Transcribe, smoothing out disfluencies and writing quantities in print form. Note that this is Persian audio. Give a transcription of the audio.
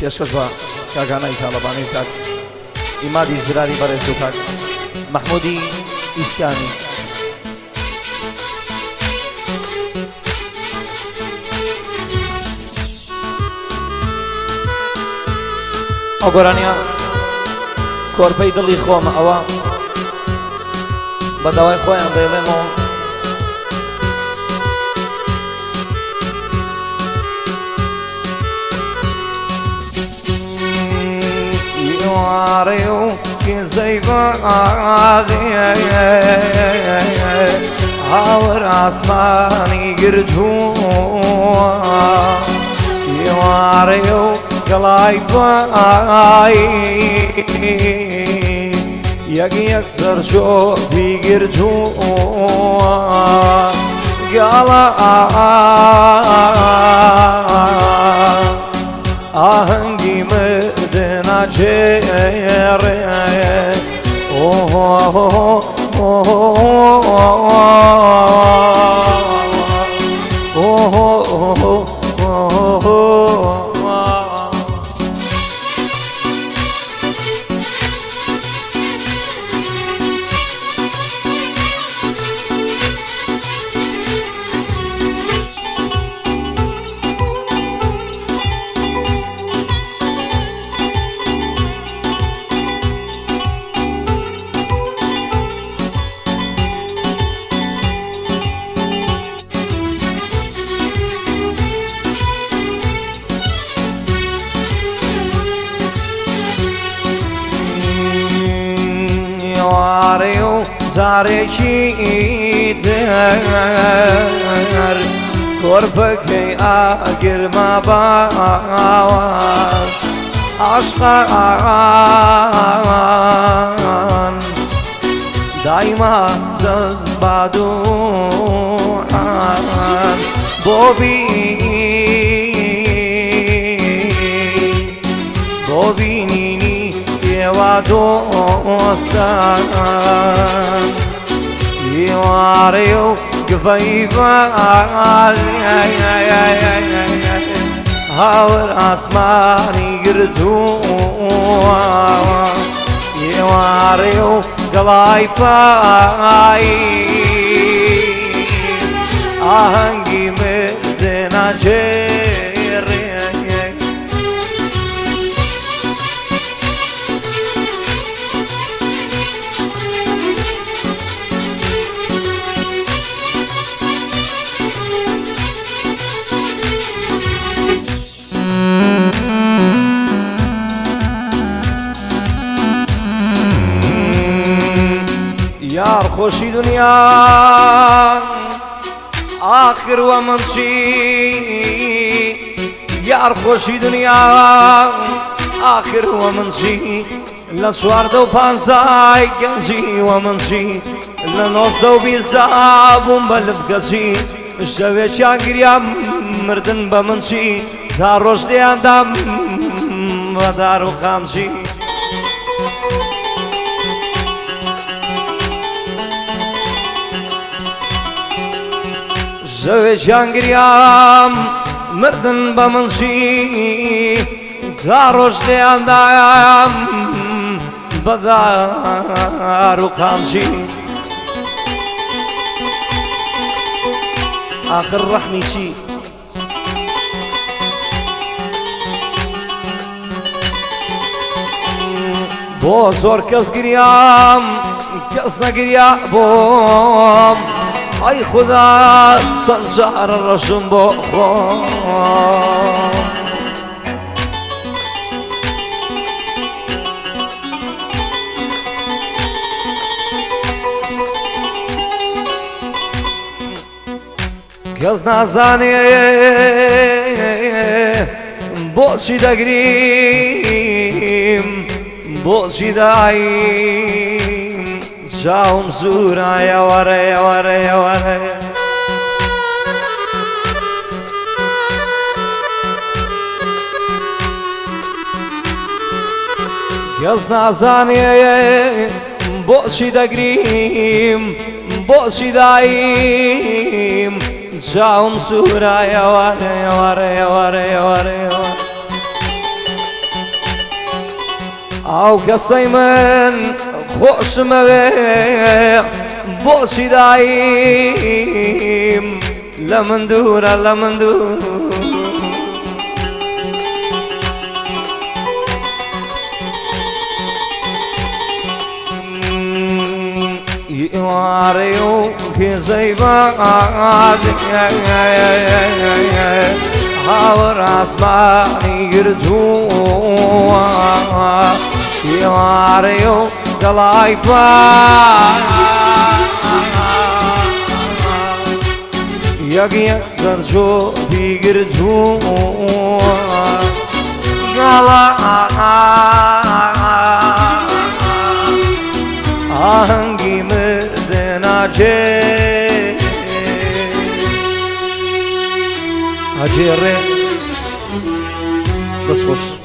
پێشکەش بە کاکانەی تاڵەبانەی کاک ئیمادی زراری بەڕێز و کاک محمودی ئیسکانی ئەو گۆرانیە کۆرپەی دڵی خۆمە ئەوە بە داوای خۆیان دەیڵێمەوە يواريو كزي بعادي هاور اسماني قرجوا يواريو قلاي بايس يقي يكسر شو بيقرجوا قالا آهنگی مدنا چهره اوه واريو زاريكي در كوربكي اقر ما باواش عشقان دايما دزبادوان بوبينيني يوا دوستان يواريو قفيفا هاور اسماني قردوا يواريو قلاي باي آهنگي مدنا جيري يار خوشي دنيا آخر ومنشي يار خوشي دنيا آخر ومنشي لسوار دو پانزای گنجي ومنشي لنوز دو بيزدا بومبلف گشي شوه چانگريا مردن بمنشي دار روش دیان دم و دارو خامشي زوی جانگریم مردن بمنشی داروش دیاندایم بدارو کامشی آخر رحمی چی بو زور کس گریم کس نگریم بوم ای خدا سنجار رشم با خون کس نزانی با چی دگریم با چی داییم جاوم زورا یواره یواره یواره کس نزانی با چی دگریم با چی داییم جاوم زورا یواره یواره یواره یواره ئاو کەسەی من خۆشمە بێ بۆچی دایم لە من دوورە لە من دوور ئیوارەی و کێزەی باد هاوڕ ئاسمانی گرتووە ئیوارەی و دڵای پاد یەک یەک سەرجۆ بیگرتووە گەڵا ئاهەنگی مردناجێ ئەجێڕێ دەست خۆش